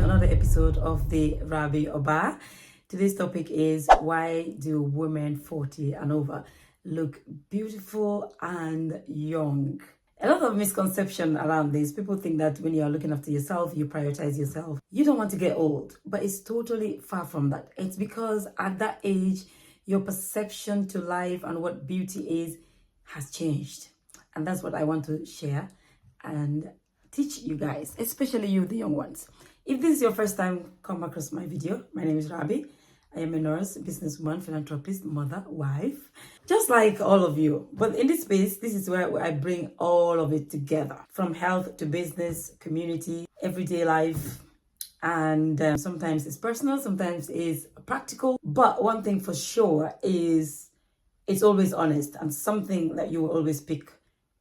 another episode of the Rabi Oba. Today's topic is, why do women 40 and over look beautiful and young? A lot of misconception around this. People think that when you're looking after yourself, you prioritize yourself. You don't want to get old, but it's totally far from that. It's because at that age, your perception to life and what beauty is has changed. And that's what I want to share and teach you guys, especially you, the young ones. If this is your first time come across my video, my name is Rabi. I am a nurse, businesswoman, philanthropist, mother, wife, just like all of you. But in this space, this is where I bring all of it together, from health to business, community, everyday life. And sometimes it's personal, sometimes it's practical. But one thing for sure is it's always honest and something that you will always pick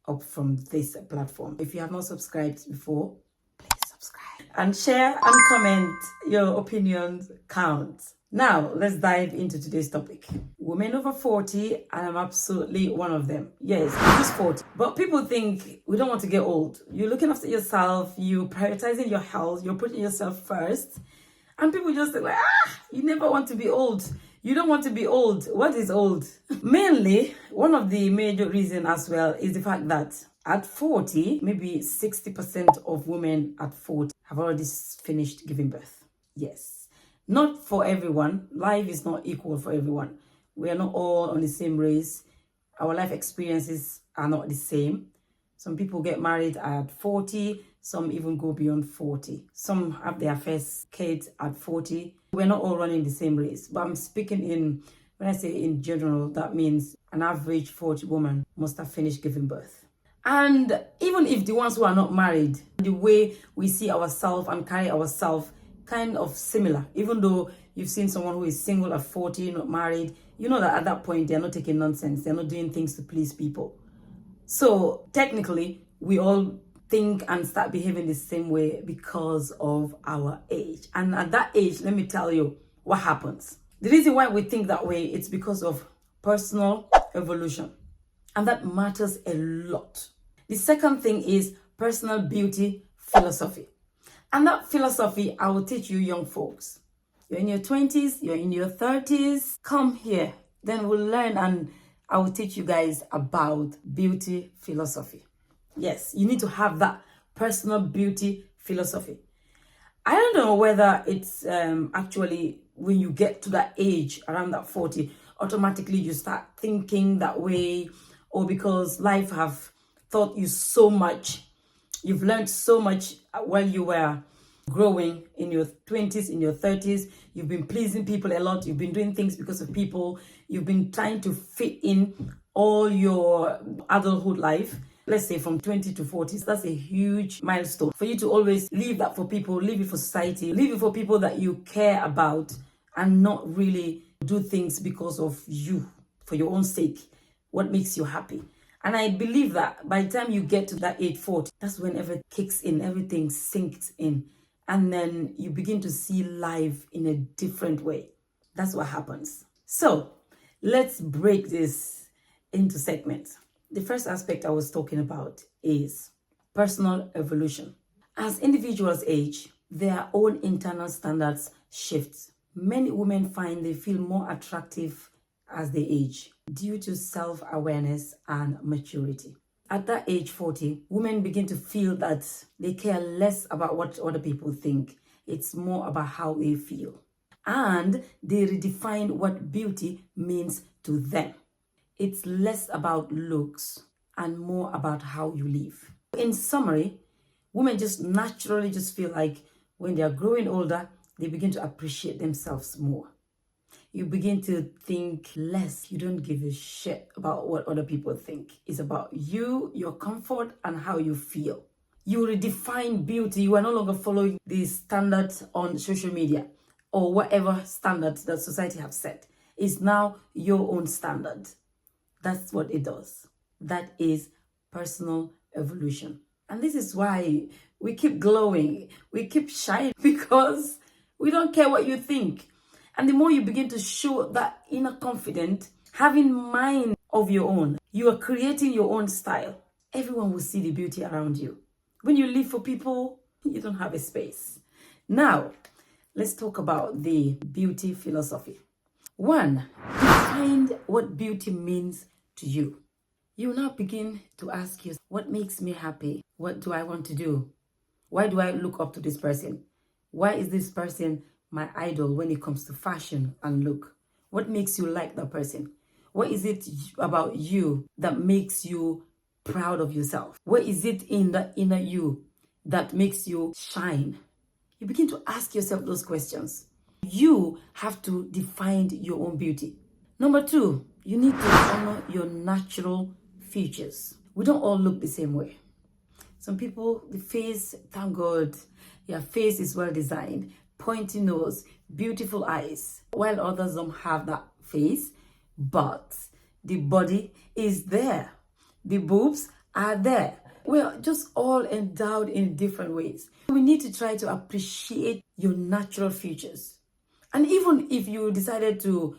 up from this platform. If you have not subscribed before, please subscribe and share and comment. Your opinions count. Now, let's dive into today's topic. Women over 40, and I'm absolutely one of them. Yes, I'm just 40. But people think we don't want to get old. You're looking after yourself, you're prioritizing your health, you're putting yourself first. And people just think like, you never want to be old. You don't want to be old. What is old? Mainly, one of the major reasons as well is the fact that at 40, maybe 60% of women at 40 have already finished giving birth. Yes. Not for everyone. Life is not equal for everyone. We are not all on the same race. Our life experiences are not the same. Some people get married at 40. Some even go beyond 40. Some have their first kids at 40. We're not all running the same race. But I'm speaking when I say in general, that means an average 40 woman must have finished giving birth. And even if the ones who are not married, the way we see ourselves and carry ourselves kind of similar. Even though you've seen someone who is single at 40, not married, you know that at that point, they're not taking nonsense. They're not doing things to please people. So technically, we all think and start behaving the same way because of our age. And at that age, let me tell you what happens. The reason why we think that way, it's because of personal evolution. And that matters a lot. The second thing is personal beauty philosophy. And that philosophy, I will teach you young folks. You're in your 20s, you're in your 30s, come here. Then we'll learn and I will teach you guys about beauty philosophy. Yes, you need to have that personal beauty philosophy. I don't know whether it's actually when you get to that age, around that 40, automatically you start thinking that way, or because life have taught you so much. You've learned so much while you were growing in your 20s, in your 30s. You've been pleasing people a lot. You've been doing things because of people. You've been trying to fit in all your adulthood life. Let's say from 20 to 40s, that's a huge milestone. For you to always leave that for people, leave it for society, leave it for people that you care about, and not really do things because of you, for your own sake, what makes you happy. And I believe that by the time you get to that age 40, that's when everything kicks in, everything sinks in. And then you begin to see life in a different way. That's what happens. So let's break this into segments. The first aspect I was talking about is personal evolution. As individuals age, their own internal standards shift. Many women find they feel more attractive as they age due to self-awareness and maturity. At that age 40, women begin to feel that they care less about what other people think. It's more about how they feel. And they redefine what beauty means to them. It's less about looks and more about how you live. In summary, women just naturally just feel like when they are growing older, they begin to appreciate themselves more. You begin to think less. You don't give a shit about what other people think. It's about you, your comfort, and how you feel. You redefine beauty. You are no longer following the standards on social media or whatever standards that society have set. It's now your own standard. That's what it does. That is personal evolution. And this is why we keep glowing. We keep shining because we don't care what you think. And the more you begin to show that inner confidence, having mind of your own, you are creating your own style. Everyone will see the beauty around you. When you live for people, you don't have a space. Now, let's talk about the beauty philosophy. 1, define what beauty means to you. You now begin to ask yourself, what makes me happy? What do I want to do? Why do I look up to this person? Why is this person my idol when it comes to fashion and look? What makes you like that person? What is it about you that makes you proud of yourself? What is it in the inner you that makes you shine? You begin to ask yourself those questions. You have to define your own beauty. Number 2, you need to honor your natural features. We don't all look the same way. Some people, the face, thank God, your face is well designed, pointy nose, beautiful eyes, while others don't have that face, but the body is there. The boobs are there. We're just all endowed in different ways. We need to try to appreciate your natural features. And even if you decided to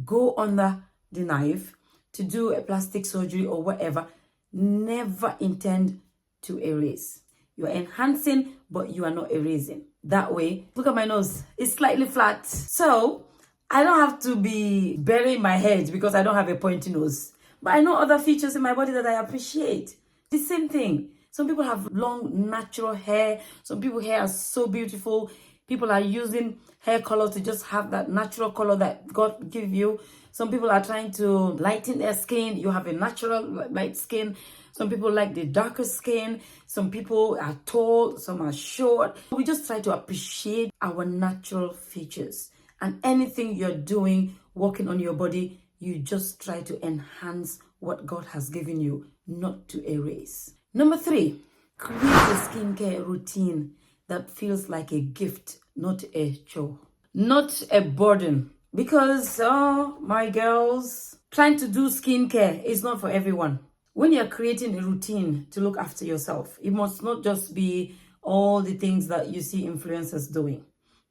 go under the knife to do a plastic surgery or whatever, never intend to erase. You are enhancing, but you are not erasing. That way, look at my nose. It's slightly flat. So I don't have to be burying my head because I don't have a pointy nose. But I know other features in my body that I appreciate. The same thing. Some people have long, natural hair. Some people's hair are so beautiful. People are using hair color to just have that natural color that God give you. Some people are trying to lighten their skin. You have a natural light skin. Some people like the darker skin. Some people are tall. Some are short. We just try to appreciate our natural features. And anything you're doing, working on your body, you just try to enhance what God has given you, not to erase. Number 3, create a skincare routine that feels like a gift, not a chore, not a burden. Because, oh, my girls, trying to do skincare is not for everyone. When you're creating a routine to look after yourself, it must not just be all the things that you see influencers doing.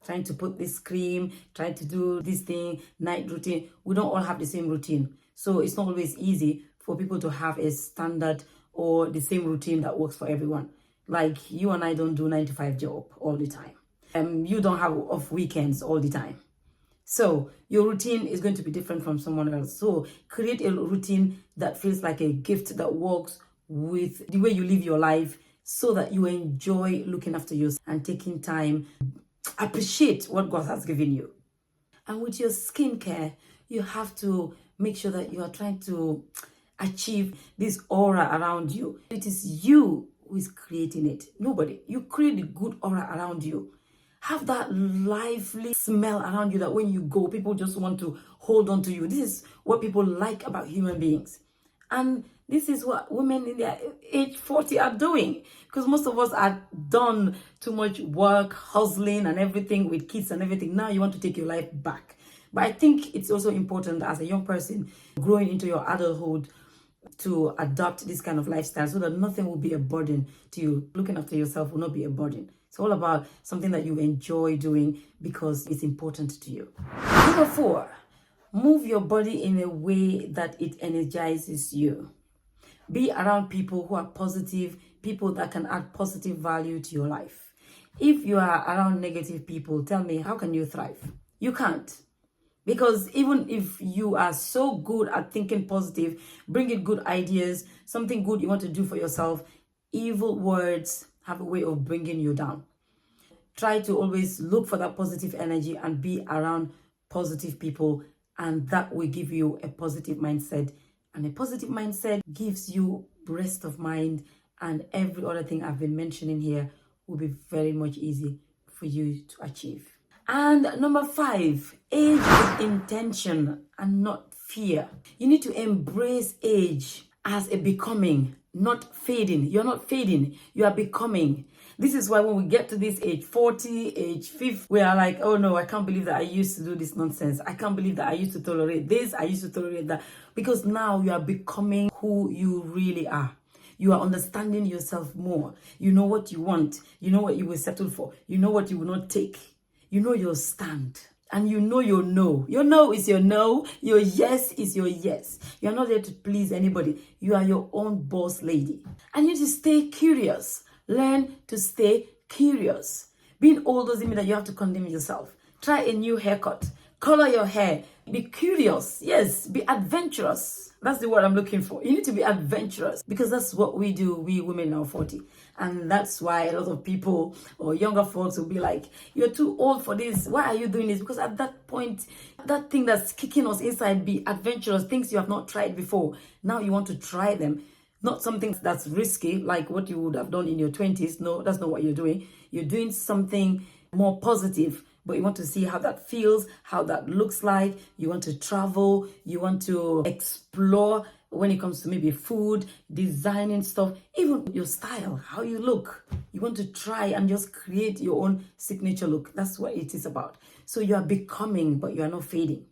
Trying to put this cream, trying to do this thing, night routine. We don't all have the same routine. So it's not always easy for people to have a standard or the same routine that works for everyone. Like you and I don't do 9-to-5 job all the time. You don't have off weekends all the time. So your routine is going to be different from someone else. So create a routine that feels like a gift that works with the way you live your life so that you enjoy looking after yourself and taking time. Appreciate what God has given you. And with your skincare, you have to make sure that you are trying to achieve this aura around you. It is you who is creating it. Nobody. You create a good aura around you. Have that lively smell around you that when you go, people just want to hold on to you. This is what people like about human beings. And this is what women in their age 40 are doing. Because most of us are done too much work, hustling and everything with kids and everything. Now you want to take your life back. But I think it's also important as a young person growing into your adulthood to adopt this kind of lifestyle so that nothing will be a burden to you. Looking after yourself will not be a burden. It's all about something that you enjoy doing because it's important to you. Number 4, move your body in a way that it energizes you. Be around people who are positive, people that can add positive value to your life. If you are around negative people, tell me, how can you thrive? You can't. Because even if you are so good at thinking positive, bringing good ideas, something good you want to do for yourself, evil words have a way of bringing you down. Try to always look for that positive energy and be around positive people, and that will give you a positive mindset. And a positive mindset gives you rest of mind, and every other thing I've been mentioning here will be very much easy for you to achieve. And number 5, age with intention and not fear. You need to embrace age as a becoming, not fading. You're not fading, you are becoming. This is why when we get to this age 40, age 50, we are like, oh no, I can't believe that I used to do this nonsense. I can't believe that I used to tolerate this, I used to tolerate that. Because now you are becoming who you really are. You are understanding yourself more. You know what you want. You know what you will settle for. You know what you will not take. You know your stand. And you know your no. Your no is your no. Your yes is your yes. You're not there to please anybody. You are your own boss lady. And you need to stay curious. Learn to stay curious. Being old doesn't mean that you have to condemn yourself. Try a new haircut. Color your hair. Be curious. Yes, be adventurous. That's the word I'm looking for. You need to be adventurous because that's what we do, we women now 40. And that's why a lot of people or younger folks will be like, you're too old for this. Why are you doing this? Because at that point, that thing that's kicking us inside, be adventurous, things you have not tried before. Now you want to try them. Not something that's risky, like what you would have done in your 20s. No, that's not what you're doing. You're doing something more positive, but you want to see how that feels, how that looks like. You want to travel. You want to explore when it comes to maybe food, designing stuff, even your style, how you look. You want to try and just create your own signature look. That's what it is about. So you are becoming, but you are not fading.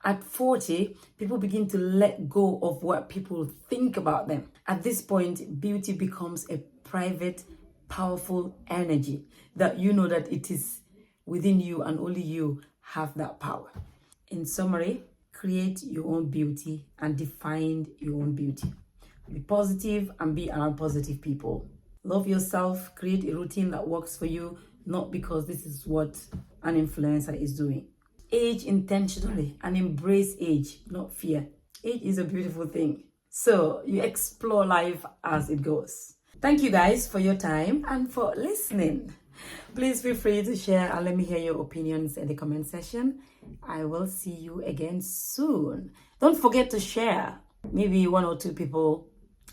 At 40, people begin to let go of what people think about them. At this point, beauty becomes a private, powerful energy that you know that it is within you and only you have that power. In summary, create your own beauty and define your own beauty. Be positive and be around positive people. Love yourself, create a routine that works for you, not because this is what an influencer is doing. Age intentionally and embrace age, not fear. Age is a beautiful thing. So you explore life as it goes. Thank you guys for your time and for listening. Please feel free to share and let me hear your opinions in the comment section. I will see you again soon. Don't forget to share. Maybe 1 or 2 people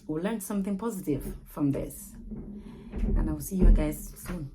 will learn something positive from this. And I'll see you guys soon.